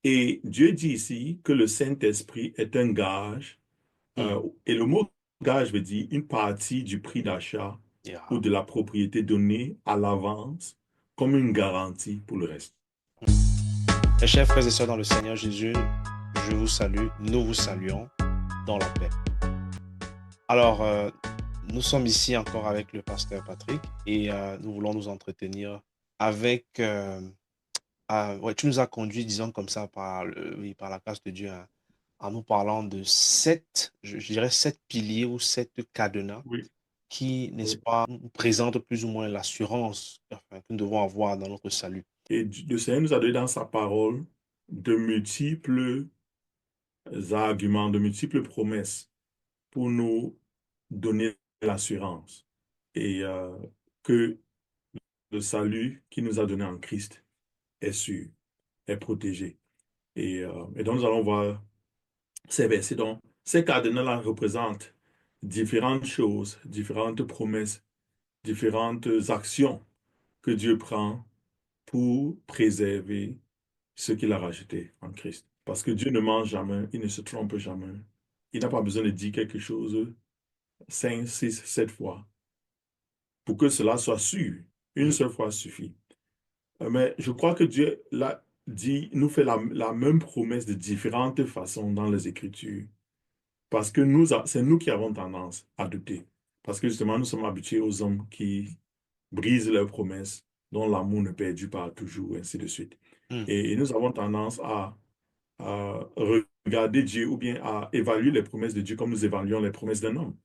Et Dieu dit ici que le Saint-Esprit est un gage, Hmm. et le mot gage veut dire une partie du prix d'achat ou Yeah. de la propriété donnée à l'avance comme une garantie pour le reste. Mes chers frères et sœurs dans le Seigneur Jésus, je vous salue, nous vous saluons dans la paix. Alors, nous sommes ici encore avec le pasteur Patrick et nous voulons nous entretenir avec... ouais, tu nous as conduit, disons comme ça, oui, par la grâce de Dieu, hein, en nous parlant de sept, je dirais sept piliers ou sept cadenas Oui. qui, n'est-ce Oui. pas, nous présentent plus ou moins l'assurance enfin, que nous devons avoir dans notre salut. Et le Seigneur nous a donné dans sa parole de multiples arguments, de multiples promesses pour nous donner l'assurance et que le salut qu'il nous a donné en Christ est sûr, est protégé. Et donc nous allons voir ces versets. Donc, ces cadenas-là représentent différentes choses, différentes promesses, différentes actions que Dieu prend pour préserver ce qu'il a rajouté en Christ. Parce que Dieu ne ment jamais, il ne se trompe jamais. Il n'a pas besoin de dire quelque chose 5, 6, 7 fois pour que cela soit sûr. Une Mm. seule fois suffit. Mais je crois que Dieu l'a dit, nous fait la même promesse de différentes façons dans les Écritures. Parce que c'est nous qui avons tendance à douter. Parce que justement, nous sommes habitués aux hommes qui brisent leurs promesses, dont l'amour ne perdure pas toujours, ainsi de suite. Mm. Et nous avons tendance à regarder Dieu ou bien à évaluer les promesses de Dieu comme nous évaluons les promesses d'un homme.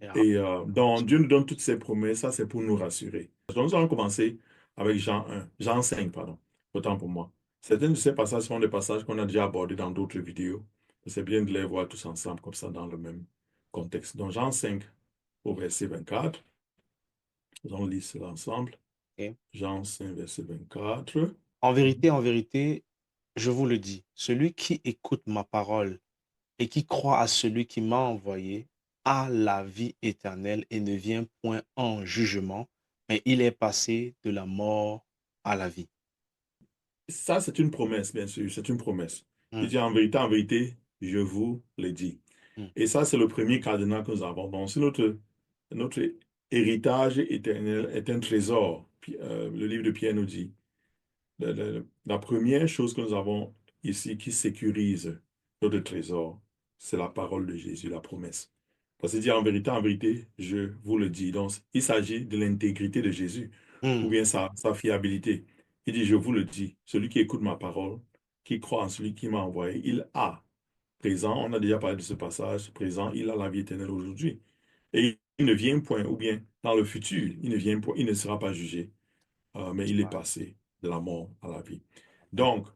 Yeah. Et donc, Dieu nous donne toutes ces promesses, ça c'est pour nous rassurer. Donc, nous allons commencer avec Jean 5, pardon, autant pour moi. Certains de ces passages sont des passages qu'on a déjà abordés dans d'autres vidéos. C'est bien de les voir tous ensemble, comme ça, dans le même contexte. Donc, Jean 5 au verset 24, nous allons lire cela ensemble. Ok. Jean 5, verset 24. Mhm. En vérité, je vous le dis, celui qui écoute ma parole et qui croit à celui qui m'a envoyé a la vie éternelle et ne vient point en jugement, mais il est passé de la mort à la vie. Ça, c'est une promesse, bien sûr, c'est une promesse. Il Mm. dit en vérité, je vous le dis. Mm. Et ça, c'est le premier cadenas que nous avons. Donc, si notre héritage éternel est un trésor, le livre de Pierre nous dit, la première chose que nous avons ici qui sécurise notre trésor, c'est la parole de Jésus, la promesse. Parce qu'il dit en vérité, je vous le dis. Donc, il s'agit de l'intégrité de Jésus, ou Mm. bien sa fiabilité. Il dit, je vous le dis, celui qui écoute ma parole, qui croit en celui qui m'a envoyé, il a présent, on a déjà parlé de ce passage, présent, il a la vie éternelle aujourd'hui. Et il ne vient point, ou bien dans le futur, il ne vient point, il ne sera pas jugé, mais il est passé de la mort à la vie. Mm. Donc,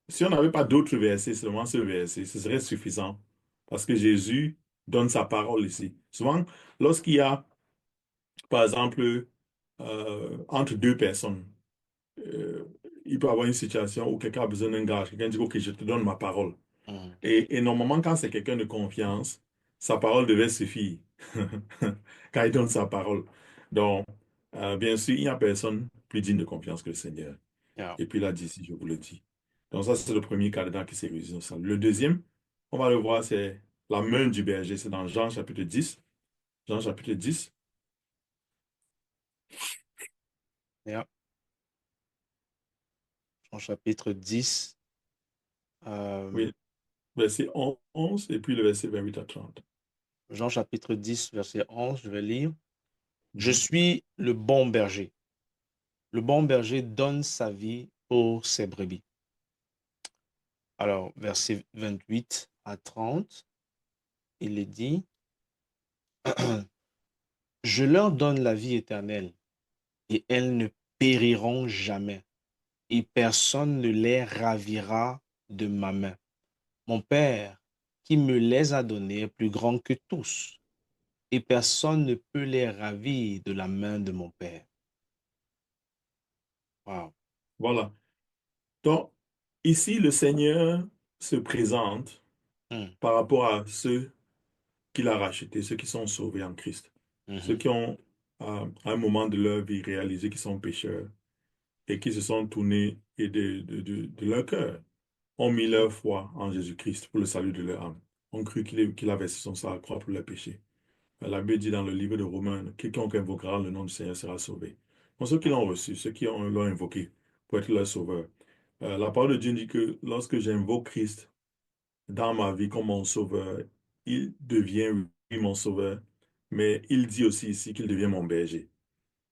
si on n'avait pas d'autres versets, seulement ce verset, ce serait suffisant, parce que Jésus donne sa parole ici. Souvent, lorsqu'il y a, par exemple, entre deux personnes, euh, il peut y avoir une situation où quelqu'un a besoin d'un gage, quelqu'un dit, OK, je te donne ma parole. Mm. Et normalement, quand c'est quelqu'un de confiance, sa parole devait suffire quand il donne sa parole. Donc, bien sûr, il n'y a personne plus digne de confiance que le Seigneur. Yeah. Et puis il a dit, si je vous le dis. Donc ça, c'est le premier cadre qui s'est réussi au salut. Le deuxième, on va le voir, c'est la main du berger. C'est dans Jean chapitre 10. Jean chapitre 10. Yeah. Jean chapitre 10. Oui, verset 11 et puis le verset 28 à 30. Jean chapitre 10, verset 11, je vais lire. Je Mhm. suis le bon berger. Le bon berger donne sa vie pour ses brebis. Alors, verset 28 à 30, il est dit, je leur donne la vie éternelle et elles ne périront jamais et personne ne les ravira de ma main. Mon Père, qui me les a donnés, est plus grand que tous et personne ne peut les ravir de la main de mon Père. Wow. Voilà. Donc, ici, le Seigneur se présente Hmm. par rapport à ceux qu'il a rachetés, ceux qui sont sauvés en Christ, ceux Mhm. qui ont, à un moment de leur vie, réalisé qu'ils sont pécheurs et qui se sont tournés et de leur cœur ont mis leur foi en Jésus-Christ pour le salut de leur âme, ont cru qu'il a versé son sang à la croix pour leurs péchés. La Bible dit dans le livre de Romains, quiconque invoquera le nom du Seigneur sera sauvé. Pour ceux qui l'ont reçu, ceux qui l'ont invoqué pour être leur sauveur. La parole de Dieu dit que lorsque j'invoque Christ dans ma vie comme mon sauveur, il devient, oui, mon sauveur, mais il dit aussi ici qu'il devient mon berger.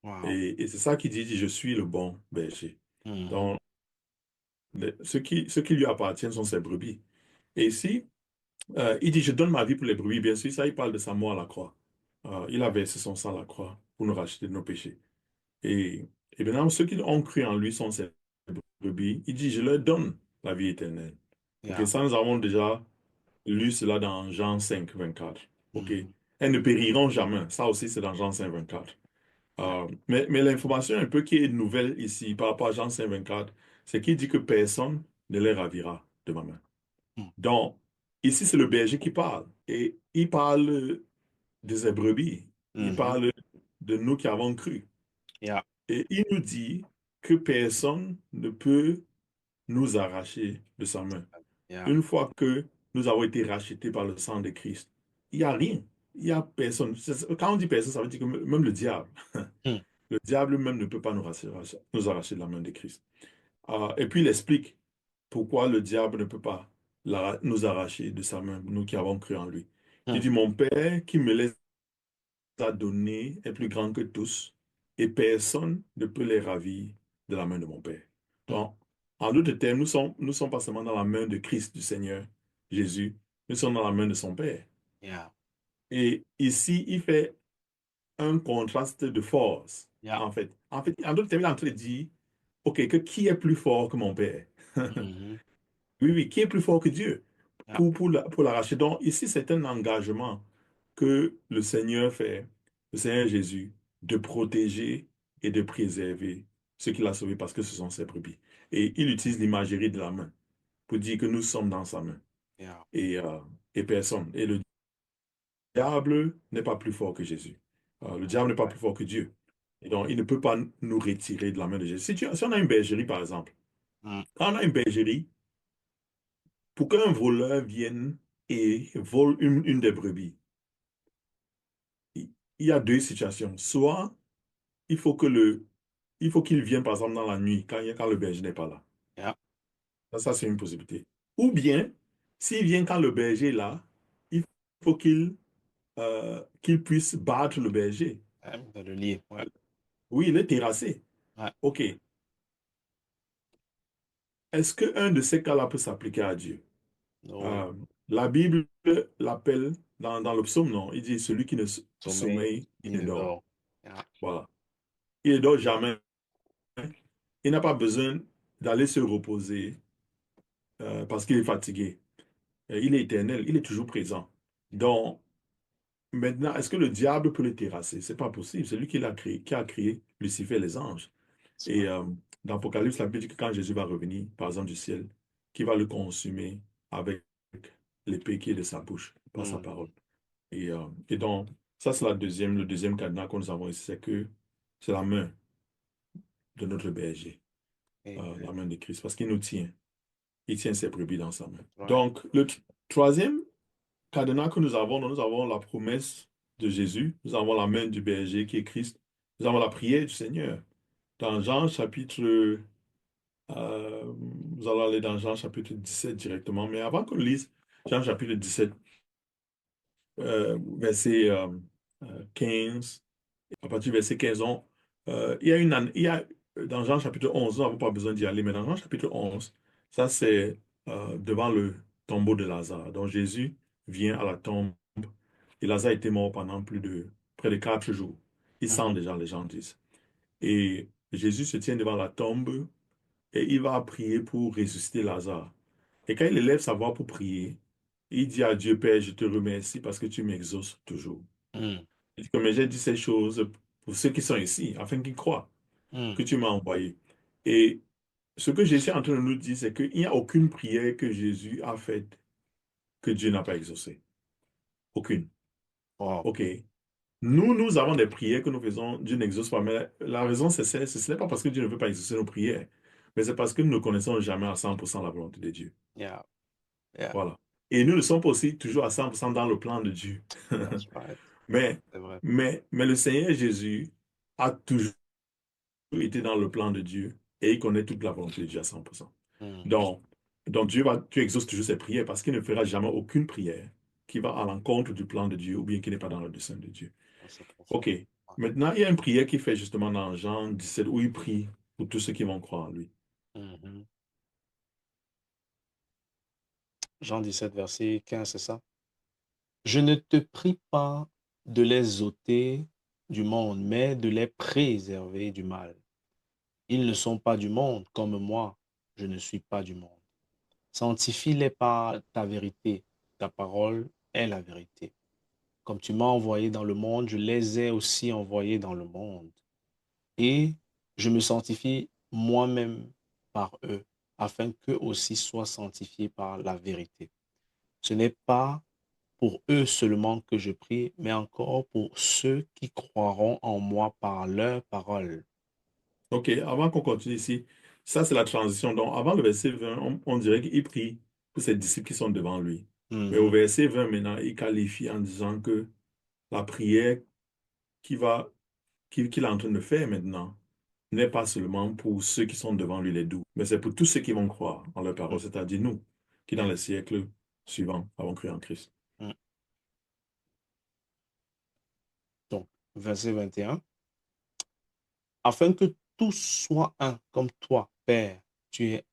Wow. Et c'est ça qu'il dit, il dit, je suis le bon berger. Mhm. Donc, ceux qui lui appartiennent sont ses brebis. Et ici, il dit, je donne ma vie pour les brebis. Bien sûr, ça, il parle de sa mort à la croix. Il a versé son sang à la croix pour nous racheter de nos péchés. Et, et maintenant, ceux qui ont cru en lui sont ses brebis. Il dit, je leur donne la vie éternelle. OK, Yeah. ça, nous avons déjà lu cela dans Jean 5 24. OK, Mhm. elles ne périront jamais. Ça aussi, c'est dans Jean 5 24. Mais l'information un peu qui est nouvelle ici par rapport à Jean 5 24, c'est qu'il dit que personne ne les ravira de ma main. Mhm. Donc, ici, c'est le berger qui parle. Et il parle de ses brebis. Il Mhm. parle de nous qui avons cru. Yeah. Et il nous dit que personne ne peut nous arracher de sa main. Yeah. Une fois que nous avons été rachetés par le sang de Christ, il n'y a rien. Il n'y a personne. Quand on dit personne, ça veut dire que même le diable, Mhm. le diable même ne peut pas nous arracher de la main de Christ. Et puis il explique pourquoi le diable ne peut pas nous arracher de sa main, nous qui avons cru en lui. Il Mhm. dit, mon Père qui me les a donnés est plus grand que tous, et personne ne peut les ravir de la main de mon Père. Mhm. Donc, en d'autres termes, nous sommes pas seulement dans la main de Christ, du Seigneur Jésus, nous sommes dans la main de son Père. Yeah. Et ici, il fait un contraste de force, Yeah. en d'autres termes, il est en train de dire, OK, que qui est plus fort que mon Père? Mhm. Oui, oui, qui est plus fort que Dieu Yeah. pour l'arracher? Donc, ici, c'est un engagement que le Seigneur fait, le Seigneur Jésus, de protéger et de préserver ceux qu'il a sauvés parce que ce sont ses brebis. Et il utilise l'imagerie de la main pour dire que nous sommes dans sa main Yeah. et, et personne. Et le diable n'est pas plus fort que Jésus. Le diable n'est pas Ouais. plus fort que Dieu. Et donc, il ne peut pas nous retirer de la main de Jésus. Si on a une bergerie, par exemple, Mhm. quand on a une bergerie, pour qu'un voleur vienne et vole une des brebis, il il y a deux situations. Soit il faut il faut qu'il vienne, par exemple, dans la nuit, quand le berger n'est pas là. Yeah. Ça, c'est une possibilité. Ou bien, s'il vient quand le berger est là, il faut qu'il puisse battre le berger. Ouais, dans le livre. Ouais. Oui, il est terrassé. Ouais. OK. Est-ce qu'un de ces cas-là peut s'appliquer à Dieu? No. Euh, la Bible l'appelle, dans le psaume, non, il dit celui qui ne Sommeil, sommeille, il il ne ne dort. dort. Yeah. Voilà. Il ne dort jamais. Il n'a pas besoin d'aller se reposer parce qu'il est fatigué. Il est éternel, il est toujours présent. Donc, maintenant, est-ce que le diable peut le terrasser? C'est pas possible. C'est lui qui a créé Lucifer et les anges. C'est Et vrai. dans l'Apocalypse, la Bible dit que quand Jésus va revenir, par exemple, du ciel, qu'il va le consumer avec l'épée qui est de sa bouche, par sa Mhm. parole. Et donc, ça, c'est le deuxième cadenas que nous avons ici, c'est que c'est la main de notre berger, la Amen. main de Christ, parce qu'il nous tient. Il tient ses brebis dans sa main. Ouais. Donc, le troisième cadenas que nous avons la promesse de Jésus, nous avons la main du berger qui est Christ, nous avons la prière du Seigneur. Dans Jean chapitre, nous allons aller dans Jean chapitre 17 directement, mais avant qu'on lise Jean chapitre 17, verset 15, à partir du verset 15, dans Jean chapitre 11, nous n'avons pas besoin d'y aller, mais dans Jean chapitre 11, ça c'est devant le tombeau de Lazare. Donc Jésus vient à la tombe et Lazare était mort pendant près de 4 jours. Il sent Mhm. déjà, les gens disent. Et Jésus se tient devant la tombe et il va prier pour ressusciter Lazare. Et quand il élève sa voix pour prier, il dit à Dieu, Père, je te remercie parce que tu m'exauces toujours. Mhm. Il dit, comme j'ai dit ces choses pour ceux qui sont ici, afin qu'ils croient Mhm. que tu m'as envoyé. Et ce que Jésus est en train de nous dire, c'est qu'il n'y a aucune prière que Jésus a faite que Dieu n'a pas exaucée. Aucune. Wow. OK. Nous avons des prières que nous faisons, Dieu n'exauce pas. Mais la raison, ce n'est pas parce que Dieu ne veut pas exaucer nos prières. mais c'est parce que nous ne connaissons jamais à 100% la volonté de Dieu. Yeah, yeah, Voilà. Et nous ne sommes pas aussi toujours à 100% dans le plan de Dieu. that's right. Mais, C'est vrai. mais le Seigneur Jésus a toujours été dans le plan de Dieu et il connaît toute la volonté de Dieu à 100%. Mhm. Donc, donc Dieu exauce toujours ses prières parce qu'il ne fera jamais aucune prière qui va à l'encontre du plan de Dieu ou bien qui n'est pas dans le dessein de Dieu. C'est profond. OK. Maintenant, il y a une prière qu'il fait justement dans Jean 17 où il prie pour tous ceux qui vont croire en lui. Mhm. Jean 17, verset 15, c'est ça? Je ne te prie pas de les ôter du monde, mais de les préserver du mal. Ils ne sont pas du monde, comme moi, je ne suis pas du monde. Sanctifie-les par ta vérité. Ta parole est la vérité. Comme tu m'as envoyé dans le monde, je les ai aussi envoyés dans le monde. Et je me sanctifie moi-même par eux, afin qu'eux aussi soient sanctifiés par la vérité. Ce n'est pas pour eux seulement que je prie, mais encore pour ceux qui croiront en moi par leur parole. OK, avant qu'on continue ici, ça c'est la transition. Donc, avant le verset 20, on dirait qu'il prie pour ses disciples qui sont devant lui. Mais au Mhm, verset 20, maintenant, il qualifie en disant que la prière qu'il va, qu'il est en train de faire maintenant n'est pas seulement pour ceux qui sont devant lui, les doux, mais c'est pour tous ceux qui vont croire en leur parole, mhm, c'est-à-dire nous, qui dans les siècles suivants avons cru en Christ. mhm. Donc, verset 21. Afin que tous soient un, comme toi, Père, tu es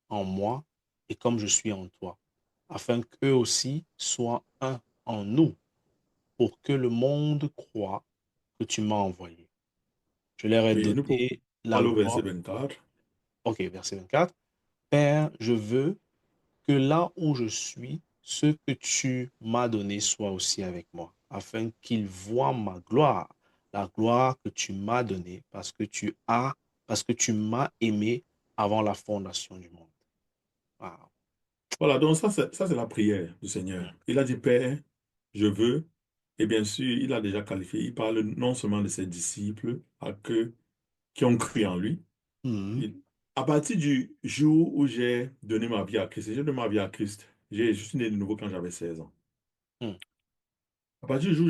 en moi et comme je suis en toi, afin qu'eux aussi soient un en nous, pour que le monde croie que tu m'as envoyé. Je leur ai Oui, et nous pouvons donné la aller au verset gloire. 24. Ok, verset 24. Père, je veux que là où je suis, ce que tu m'as donné soit aussi avec moi, afin qu'ils voient ma gloire, la gloire que tu m'as donnée, parce que tu m'as aimé avant la fondation du monde. Wow. Voilà, donc ça, c'est la prière du Mm. Seigneur. Il a dit, Père, je veux, et bien sûr, il a déjà qualifié, il parle non seulement de ses disciples qui ont cru en lui. Mhm. À partir du jour où j'ai donné ma vie à Christ, et j'ai donné ma vie à Christ, je suis né de nouveau quand j'avais 16 ans. Mm. À partir du jour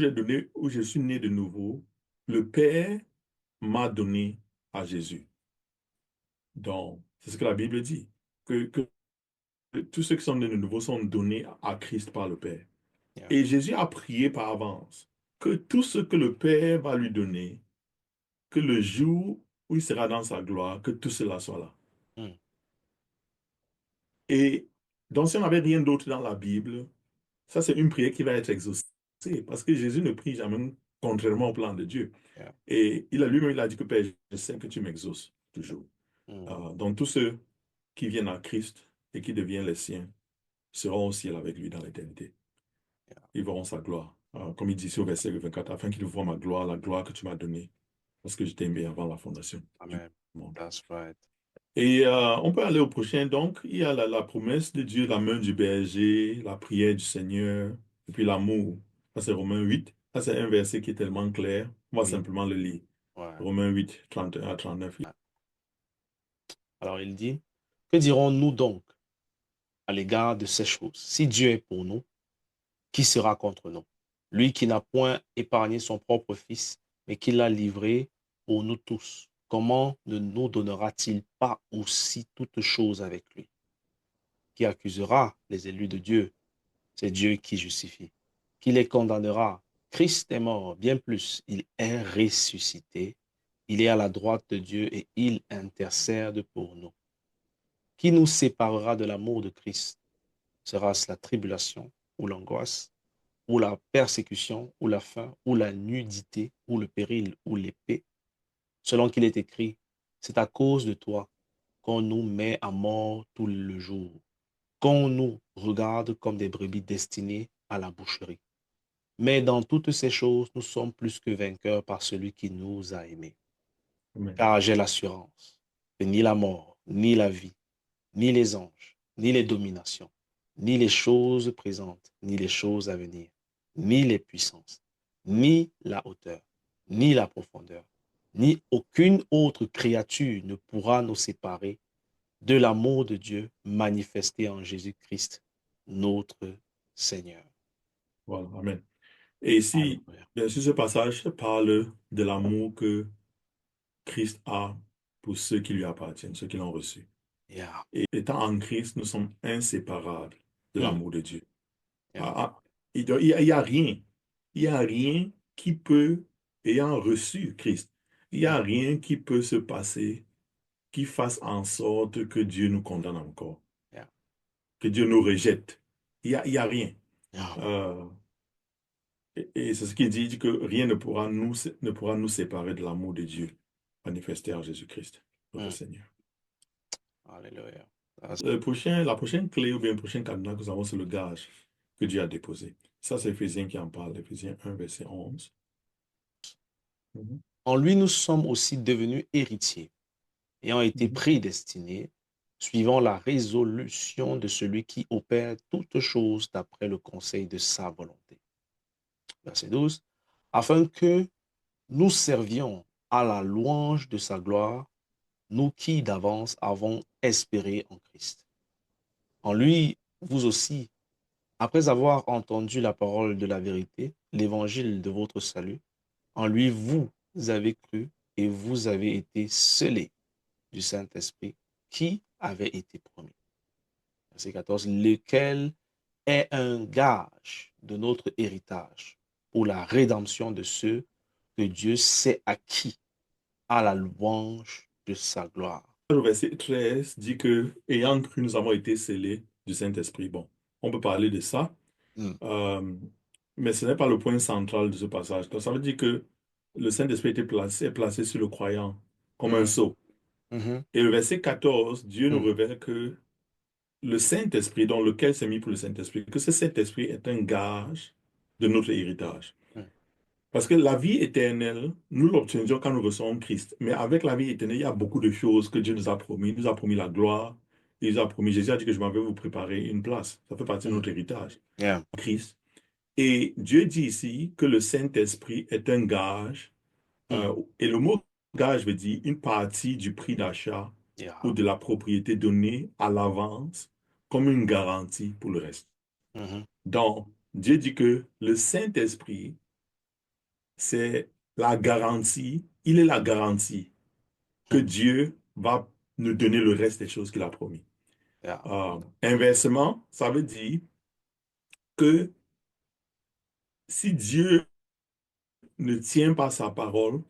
où je suis né de nouveau, le Père m'a donné à Jésus. Donc, c'est ce que la Bible dit, que tous ceux qui sont nés de nouveau sont donnés à Christ par le Père. Yeah. Et Jésus a prié par avance que tout ce que le Père va lui donner, que le jour où il sera dans sa gloire, que tout cela soit là. Mm. Et donc, si on n'avait rien d'autre dans la Bible, ça, c'est une prière qui va être exaucée parce que Jésus ne prie jamais contrairement au plan de Dieu. Yeah. Et il a lui-même, il a dit que Père, je sais que tu m'exauces toujours. Mm. Donc, tous ceux qui viennent à Christ et qui deviennent les siens seront au ciel avec lui dans l'éternité. Yeah. Ils verront sa gloire. Comme il dit ici au verset 24, afin qu'ils voient ma gloire, la gloire que tu m'as donnée, parce que je t'ai aimé avant la fondation du Amen. monde. That's right. Et on peut aller au prochain. Donc, il y a la promesse de Dieu, la main du berger, la prière du Seigneur, et puis l'amour. Ça, c'est Romains 8. Ça, c'est un verset qui est tellement clair. On va Oui. simplement le lire. Ouais. Romains 8, 31 à 39. Ouais. Alors il dit, que dirons-nous donc à l'égard de ces choses? Si Dieu est pour nous, qui sera contre nous? Lui qui n'a point épargné son propre Fils, mais qui l'a livré pour nous tous. Comment ne nous donnera-t-il pas aussi toutes choses avec lui? Qui accusera les élus de Dieu? C'est Dieu qui justifie. Qui les condamnera? Christ est mort, bien plus, il est ressuscité. Il est à la droite de Dieu et il intercède pour nous. Qui nous séparera de l'amour de Christ? Sera-ce la tribulation ou l'angoisse, ou la persécution, ou la faim, ou la nudité, ou le péril, ou l'épée? Selon qu'il est écrit, c'est à cause de toi qu'on nous met à mort tout le jour, qu'on nous regarde comme des brebis destinées à la boucherie. Mais dans toutes ces choses, nous sommes plus que vainqueurs par celui qui nous a aimés. Amen. Car j'ai l'assurance que ni la mort, ni la vie, ni les anges, ni les dominations, ni les choses présentes, ni les choses à venir, ni les puissances, ni la hauteur, ni la profondeur, ni aucune autre créature ne pourra nous séparer de l'amour de Dieu manifesté en Jésus-Christ, notre Seigneur. Voilà, amen. Et ici, Alléluia. bien sûr, ce passage parle de l'amour que Christ a pour ceux qui lui appartiennent, ceux qui l'ont reçu. Yeah. Et étant en Christ, nous sommes inséparables de Mm. l'amour de Dieu. Yeah. Ah, ah, il y a rien. Il y a rien qui peut, ayant reçu Christ, il n'y Mm. a rien qui peut se passer qui fasse en sorte que Dieu nous condamne encore, Yeah. que Dieu nous rejette. Il y a rien. Yeah. Euh, et c'est ce qu'il dit, il dit que rien ne pourra nous séparer de l'amour de Dieu manifesté en Jésus-Christ, notre Mm. Seigneur. Alléluia. That's- La prochaine clé ou bien le prochain cadenas que nous avons, c'est le gage que Dieu a déposé. Ça, c'est Éphésiens qui en parle, Éphésiens 1, verset 11. Mhm. En lui, nous sommes aussi devenus héritiers, ayant été Mhm. prédestinés, suivant la résolution de celui qui opère toutes choses d'après le conseil de sa volonté. Verset 12. Afin que nous servions à la louange de sa gloire, nous qui d'avance avons espéré en Christ. En lui, vous aussi, après avoir entendu la parole de la vérité, l'évangile de votre salut, en lui, vous avez cru et vous avez été scellés du Saint-Esprit qui avait été promis. Verset 14, lequel est un gage de notre héritage pour la rédemption de ceux que Dieu s'est acquis à la louange de sa gloire. Le verset 13 dit que, ayant cru, nous avons été scellés du Saint-Esprit. Bon, on peut parler de ça, Mm. euh, mais ce n'est pas le point central de ce passage. Donc, ça veut dire que le Saint-Esprit est placé sur le croyant comme un Mm. sceau. Mhm. Et le verset 14, Dieu nous Mm. révèle que le Saint-Esprit, dans lequel s'est mis pour le Saint-Esprit, que ce Saint-Esprit est un gage de notre héritage. Mm. Parce que la vie éternelle, nous l'obtiendrons quand nous recevons Christ. Mais avec la vie éternelle, il y a beaucoup de choses que Dieu nous a promis. Il nous a promis la gloire. Il nous a promis, Jésus a dit que je m'en vais vous préparer une place. Ça fait partie de Mm. notre héritage. Yeah. Christ. Et Dieu dit ici que le Saint-Esprit est un gage. Mm. Et le mot gage veut dire une partie du prix d'achat ou Yeah. de la propriété donnée à l'avance comme une garantie pour le reste. Mhm. Donc, Dieu dit que le Saint-Esprit, c'est la garantie, il est la garantie que Mm. Dieu va nous donner le reste des choses qu'il a promis. Yeah. Inversement, ça veut dire que si Dieu ne tient pas sa parole,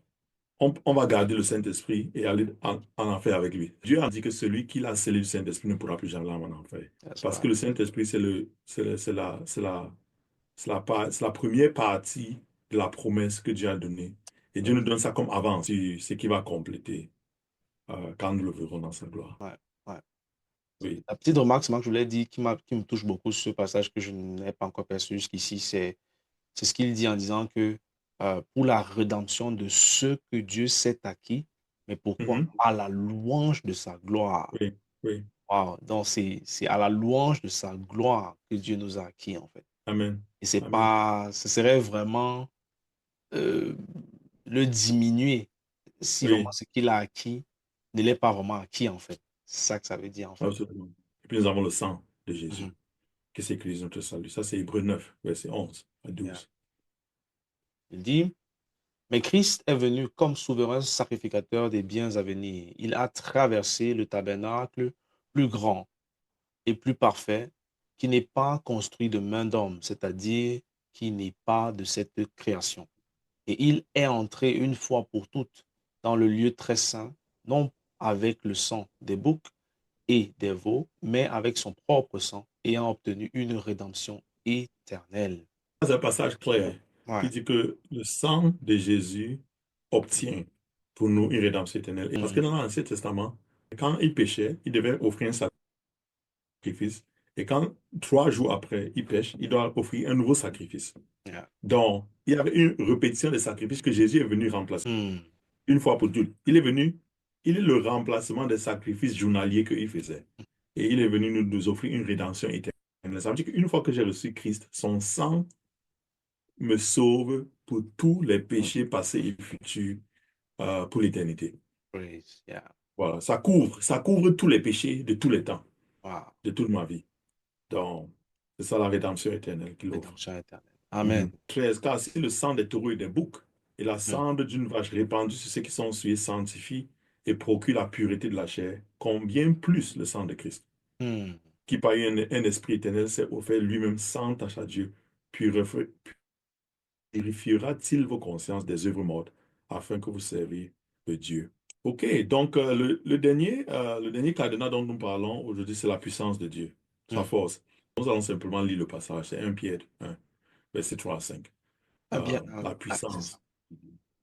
on va garder le Saint-Esprit et aller en enfer avec lui. Dieu a dit que celui qui l'a scellé du Saint-Esprit ne pourra plus jamais aller en enfer. That's Parce que right. le Saint-Esprit, c'est la première partie de la promesse que Dieu a donnée. Et Dieu Mm. nous donne ça comme avance, ce qui va compléter quand nous le verrons dans sa gloire. Ouais. Ouais. Oui. La petite remarque seulement que je voulais dire qui me touche beaucoup sur ce passage que je n'ai pas encore perçu jusqu'ici, c'est ce qu'il dit en disant que pour la rédemption de ceux que Dieu s'est acquis, mais pourquoi? Mhm. À la louange de sa gloire. Oui, oui. Wow. Donc, c'est à la louange de sa gloire que Dieu nous a acquis, en fait. Amen. Et c'est Amen. pas, ce serait vraiment euh, le diminuer si vraiment Oui, ce qu'il a acquis ne l'est pas vraiment acquis, en fait. C'est ça que ça veut dire, en fait. absolument. Et puis nous avons le sang de Jésus Mhm. qui sécurise notre salut. Ça, c'est Hébreux 9, verset 11 à Yeah. 12. Il dit, mais Christ est venu comme souverain sacrificateur des biens à venir. Il a traversé le tabernacle plus grand et plus parfait, qui n'est pas construit de main d'homme, c'est-à-dire qui n'est pas de cette création. Et il est entré une fois pour toutes dans le lieu très saint, non avec le sang des boucs et des veaux, mais avec son propre sang, ayant obtenu une rédemption éternelle. C'est un passage Yeah. clair qui Ouais. dit que le sang de Jésus obtient pour nous une rédemption éternelle. Et parce que Mhm. dans l'Ancien Testament, quand il péchait, il devait offrir un sacrifice. Et quand 3 jours après, il pêche, il doit offrir un nouveau sacrifice. Yeah. Donc, il y avait une répétition des sacrifices que Jésus est venu remplacer Hmm. une fois pour toutes. Il est venu, il est le remplacement des sacrifices journaliers qu'il faisait. Et il est venu nous offrir une rédemption éternelle. Ça veut dire qu'une fois que j'ai reçu Christ, son sang me sauve pour tous les péchés passés et futurs pour l'éternité. Praise. Yeah. Voilà, ça couvre tous les péchés de tous les temps, Wow. de toute ma vie. Donc, c'est ça la rédemption éternelle qu'il offre. Rédemption éternelle. Amen. Mhm. 13. Car si le sang des taureaux et des boucs et la Mm. cendre d'une vache répandue sur ceux qui sont souillés sanctifie et procure la pureté de la chair, combien plus le sang de Christ, Mm. qui par un esprit éternel s'est offert lui-même sans tache à Dieu, purifiera-t-il vos consciences des œuvres mortes afin que vous serviez le Dieu? OK, donc le dernier cadenas dont nous parlons aujourd'hui, c'est la puissance de Dieu, sa Mm. force. Nous allons simplement lire le passage, c'est 1 Pierre 1, verset 3 à 5. Un bien, La c'est ça. puissance.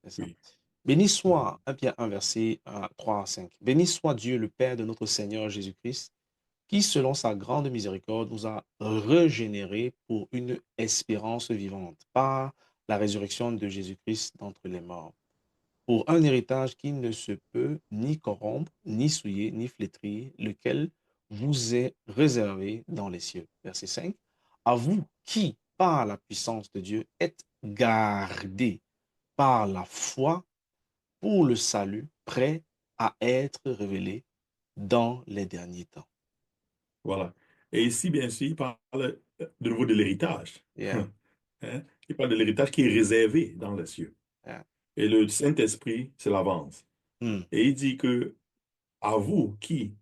C'est ça. Oui. Béni Mhm. soit, 1 Pierre 1, verset 3 à 5. Béni soit Dieu, le Père de notre Seigneur Jésus-Christ, qui, selon sa grande miséricorde, nous a régénérés pour une espérance vivante par la résurrection de Jésus-Christ d'entre les morts, pour un héritage qui ne se peut ni corrompre, ni souiller, ni flétrir, lequel vous est réservé dans les cieux. Verset 5. À vous qui, par la puissance de Dieu, êtes gardés par la foi pour le salut, prêt à être révélé dans les derniers temps. Voilà. Et ici, bien sûr, il parle de nouveau de l'héritage. Yeah, Hein? Il parle de l'héritage qui est réservé dans les cieux. yeah. Et le Saint-Esprit, c'est l'avance. Hmm. Et il dit que à vous qui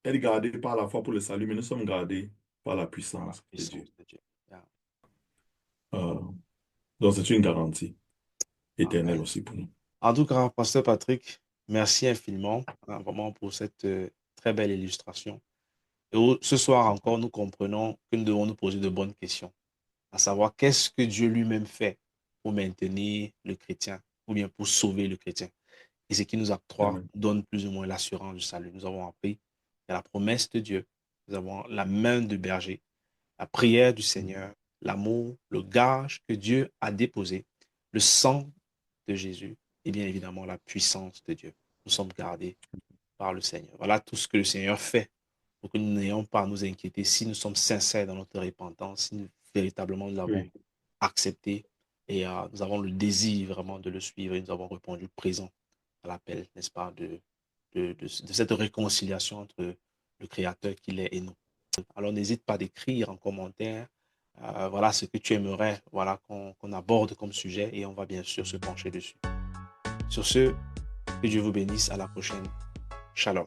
êtes gardés par la foi pour le salut, mais nous sommes gardés par la Par la puissance de Dieu. puissance de Dieu. Yeah. Euh, donc, c'est une garantie éternelle Amen. aussi pour nous. En tout cas, Pasteur Patrick, merci infiniment, hein, vraiment pour cette très belle illustration. Et ce soir encore, nous comprenons que nous devons nous poser de bonnes questions, à savoir qu'est-ce que Dieu lui-même fait pour maintenir le chrétien ou bien pour sauver le chrétien. Et ce qui nous octroie, Amen. donne plus ou moins l'assurance du salut. Nous avons appris il y a la promesse de Dieu, nous avons la main du berger, la prière du Seigneur, l'amour, le gage que Dieu a déposé, le sang de Jésus et bien évidemment la puissance de Dieu. Nous sommes gardés par le Seigneur. Voilà tout ce que le Seigneur fait pour que nous n'ayons pas à nous inquiéter si nous sommes sincères dans notre repentance, si nous, véritablement nous l'avons Oui, accepté et nous avons le désir vraiment de le suivre et nous avons répondu présent à l'appel, n'est-ce pas, de cette réconciliation entre le Créateur qu'il est et nous. Alors n'hésite pas d'écrire en commentaire voilà ce que tu aimerais voilà, qu'on aborde comme sujet et on va bien sûr se pencher dessus. Sur ce, que Dieu vous bénisse. À la prochaine. Shalom.